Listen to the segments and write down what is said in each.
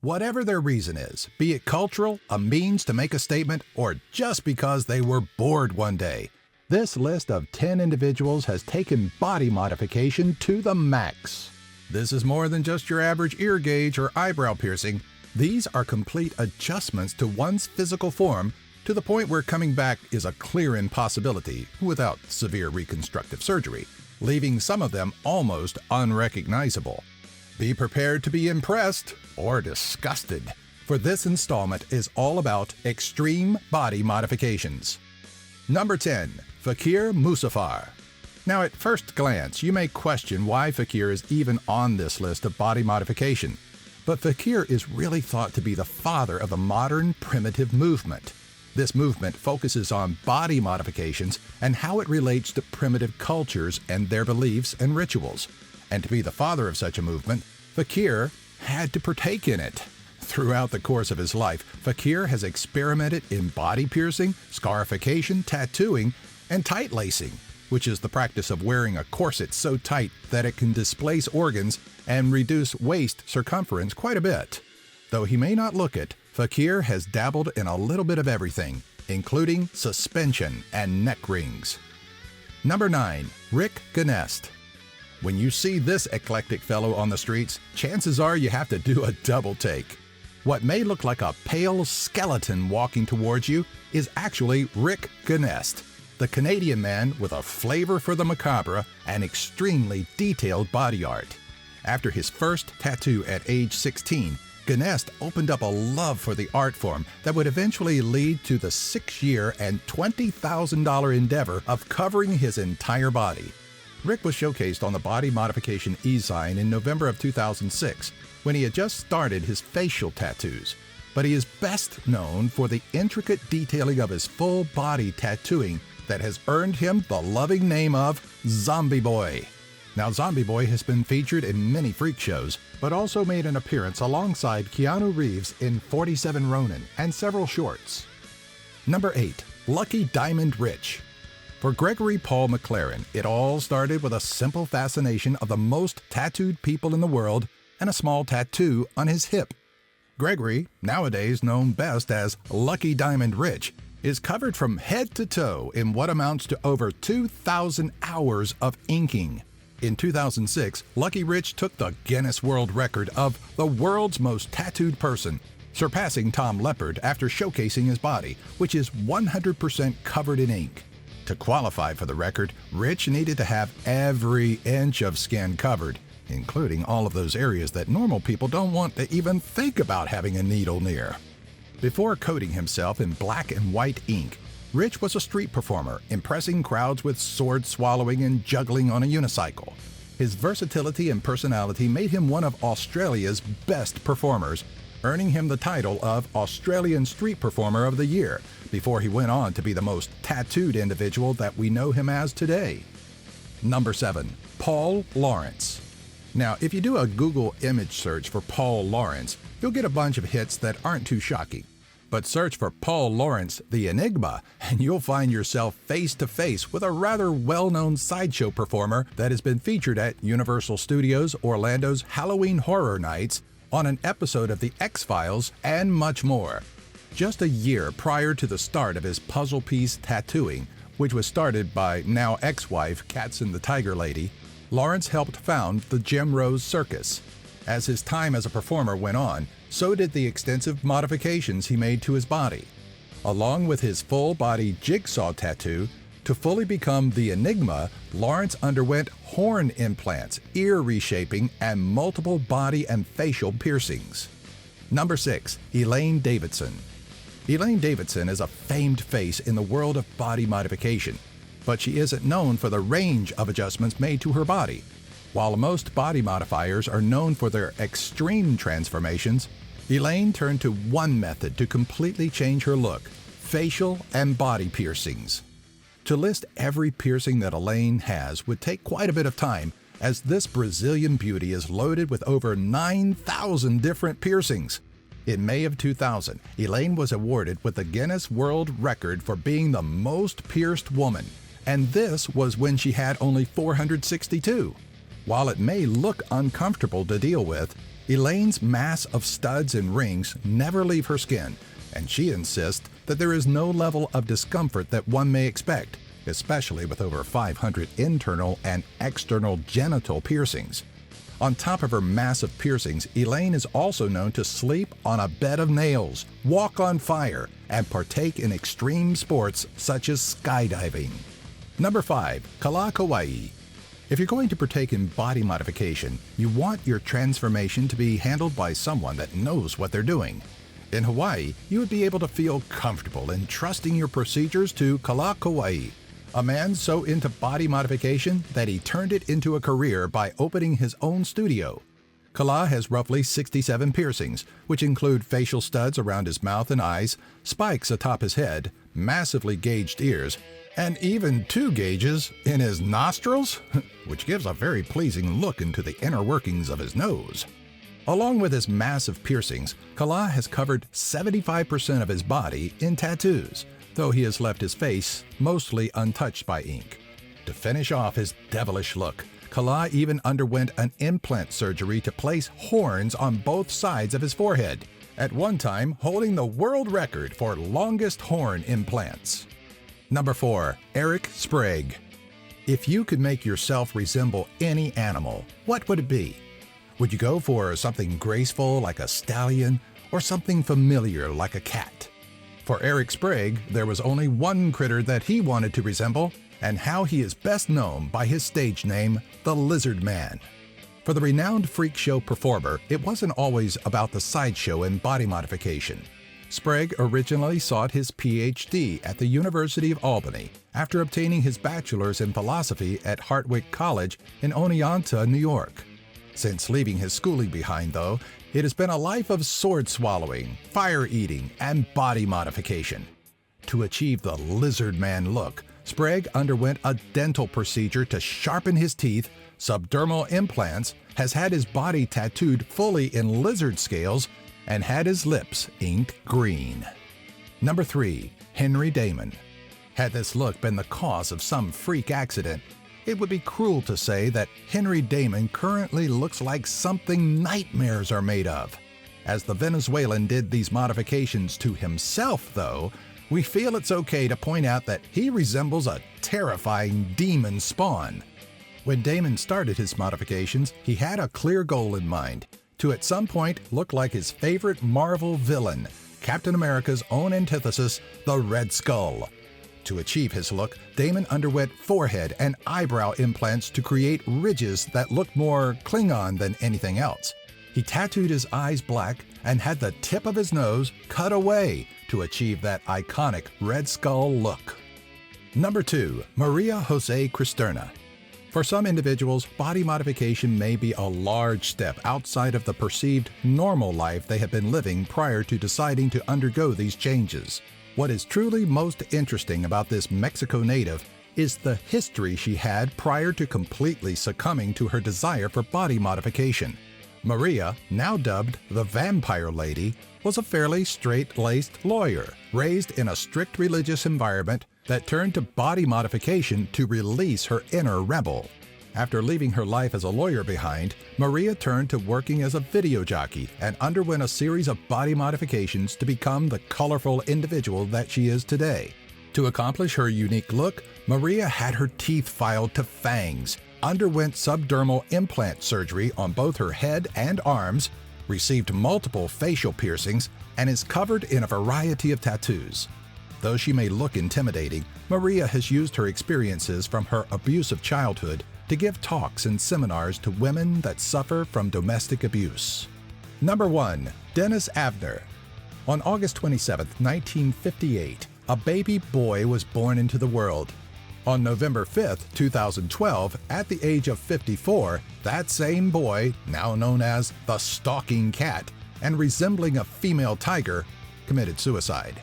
Whatever their reason is, be it cultural, a means to make a statement, or just because they were bored one day, this list of 10 individuals has taken body modification to the max. This is more than just your average ear gauge or eyebrow piercing. These are complete adjustments to one's physical form to the point where coming back is a clear impossibility without severe reconstructive surgery, leaving some of them almost unrecognizable. Be prepared to be impressed or disgusted, for this installment is all about extreme body modifications. Number 10. Fakir Musafar. Now, at first glance, you may question why Fakir is even on this list of body modification, but Fakir is really thought to be the father of the modern primitive movement. This movement focuses on body modifications and how it relates to primitive cultures and their beliefs and rituals. And to be the father of such a movement, Fakir had to partake in it. Throughout the course of his life, Fakir has experimented in body piercing, scarification, tattooing, and tight lacing, which is the practice of wearing a corset so tight that it can displace organs and reduce waist circumference quite a bit. Though he may not look it, Fakir has dabbled in a little bit of everything, including suspension and neck rings. Number 9. Genest. When you see this eclectic fellow on the streets, chances are you have to do a double take. What may look like a pale skeleton walking towards you is actually Genest, the Canadian man with a flavor for the macabre and extremely detailed body art. After his first tattoo at age 16, Genest opened up a love for the art form that would eventually lead to the 6-year and $20,000 endeavor of covering his entire body. Rick was showcased on the Body Modification e-sign in November of 2006, when he had just started his facial tattoos. But he is best known for the intricate detailing of his full body tattooing that has earned him the loving name of Zombie Boy. Now, Zombie Boy has been featured in many freak shows, but also made an appearance alongside Keanu Reeves in 47 Ronin and several shorts. Number 8. Lucky Diamond Rich. For Gregory Paul McLaren, it all started with a simple fascination of the most tattooed people in the world and a small tattoo on his hip. Gregory, nowadays known best as Lucky Diamond Rich, is covered from head to toe in what amounts to over 2,000 hours of inking. In 2006, Lucky Rich took the Guinness World Record of the world's most tattooed person, surpassing Tom Leppard after showcasing his body, which is 100% covered in ink. To qualify for the record, Rich needed to have every inch of skin covered, including all of those areas that normal people don't want to even think about having a needle near. Before coating himself in black and white ink, Rich was a street performer, impressing crowds with sword swallowing and juggling on a unicycle. His versatility and personality made him one of Australia's best performers, earning him the title of Australian Street Performer of the Year, before he went on to be the most tattooed individual that we know him as today. Number 7. Paul Lawrence. Now, if you do a Google image search for Paul Lawrence, you'll get a bunch of hits that aren't too shocking. But search for Paul Lawrence, the Enigma, and you'll find yourself face to face with a rather well-known sideshow performer that has been featured at Universal Studios Orlando's Halloween Horror Nights, on an episode of The X-Files, and much more. Just a year prior to the start of his puzzle piece tattooing, which was started by now ex-wife Katzen the Tiger Lady, Lawrence helped found the Gem Rose Circus. As his time as a performer went on, so did the extensive modifications he made to his body. Along with his full-body jigsaw tattoo, to fully become the Enigma, Lawrence underwent horn implants, ear reshaping, and multiple body and facial piercings. Number 6. Elaine Davidson. Elaine Davidson is a famed face in the world of body modification, but she isn't known for the range of adjustments made to her body. While most body modifiers are known for their extreme transformations, Elaine turned to one method to completely change her look: facial and body piercings. To list every piercing that Elaine has would take quite a bit of time, as this Brazilian beauty is loaded with over 9,000 different piercings. In May of 2000, Elaine was awarded with the Guinness World Record for being the most pierced woman, and this was when she had only 462. While it may look uncomfortable to deal with, Elaine's mass of studs and rings never leave her skin, and she insists that there is no level of discomfort that one may expect, especially with over 500 internal and external genital piercings. On top of her massive piercings, Elaine is also known to sleep on a bed of nails, walk on fire, and partake in extreme sports such as skydiving. Number 5. Kawaii. If you're going to partake in body modification, you want your transformation to be handled by someone that knows what they're doing. In Hawaii, you would be able to feel comfortable in trusting your procedures to Kawai, a man so into body modification that he turned it into a career by opening his own studio. Kala has roughly 67 piercings, which include facial studs around his mouth and eyes, spikes atop his head, massively gauged ears, and even 2 gauges in his nostrils, which gives a very pleasing look into the inner workings of his nose. Along with his massive piercings, Kala has covered 75% of his body in tattoos, though he has left his face mostly untouched by ink. To finish off his devilish look, Kala even underwent an implant surgery to place horns on both sides of his forehead, at one time holding the world record for longest horn implants. Number 4. Erik Sprague. If you could make yourself resemble any animal, what would it be? Would you go for something graceful like a stallion or something familiar like a cat? For Erik Sprague, there was only one critter that he wanted to resemble, and how he is best known by his stage name, the Lizard Man. For the renowned freak show performer, it wasn't always about the sideshow and body modification. Sprague originally sought his Ph.D. at the University of Albany after obtaining his bachelor's in philosophy at Hartwick College in Oneonta, New York. Since leaving his schooling behind, though, it has been a life of sword swallowing, fire eating, and body modification. To achieve the Lizard Man look, Sprague underwent a dental procedure to sharpen his teeth, subdermal implants, has had his body tattooed fully in lizard scales, and had his lips inked green. Number 3. Henry Damon. Had this look been the cause of some freak accident, it would be cruel to say that Henry Damon currently looks like something nightmares are made of. As the Venezuelan did these modifications to himself, though, we feel it's okay to point out that he resembles a terrifying demon spawn. When Damon started his modifications, he had a clear goal in mind: to at some point look like his favorite Marvel villain, Captain America's own antithesis, the Red Skull. To achieve his look, Damon underwent forehead and eyebrow implants to create ridges that looked more Klingon than anything else. He tattooed his eyes black and had the tip of his nose cut away to achieve that iconic Red Skull look. Number 2. María José Cristerna. For some individuals, body modification may be a large step outside of the perceived normal life they have been living prior to deciding to undergo these changes. What is truly most interesting about this Mexico native is the history she had prior to completely succumbing to her desire for body modification. Maria, now dubbed the Vampire Lady, was a fairly straight-laced lawyer, raised in a strict religious environment that turned to body modification to release her inner rebel. After leaving her life as a lawyer behind, Maria turned to working as a video jockey and underwent a series of body modifications to become the colorful individual that she is today. To accomplish her unique look, Maria had her teeth filed to fangs, underwent subdermal implant surgery on both her head and arms, received multiple facial piercings, and is covered in a variety of tattoos. Though she may look intimidating, Maria has used her experiences from her abusive childhood to give talks and seminars to women that suffer from domestic abuse. Number 1. Dennis Avner. On August 27, 1958, a baby boy was born into the world. On November 5, 2012, at the age of 54, that same boy, now known as the stalking cat and resembling a female tiger, committed suicide.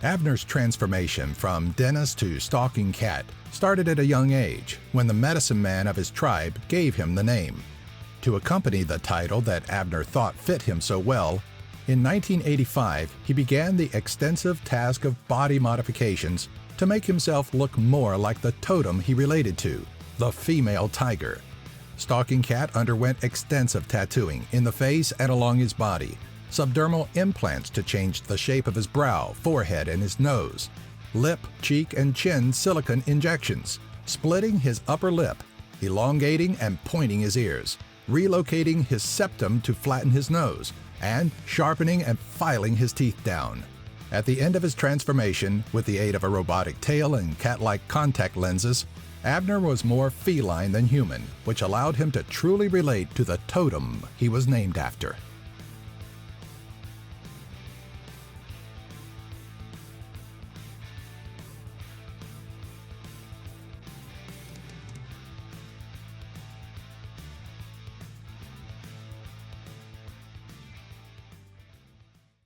Avner's transformation from Genest to stalking cat started at a young age, when the medicine man of his tribe gave him the name. To accompany the title that Avner thought fit him so well, in 1985 he began the extensive task of body modifications to make himself look more like the totem he related to, the female tiger. Stalking Cat underwent extensive tattooing in the face and along his body, subdermal implants to change the shape of his brow, forehead, and his nose, lip, cheek, and chin silicone injections, splitting his upper lip, elongating and pointing his ears, relocating his septum to flatten his nose, and sharpening and filing his teeth down. At the end of his transformation, with the aid of a robotic tail and cat-like contact lenses, Avner was more feline than human, which allowed him to truly relate to the totem he was named after.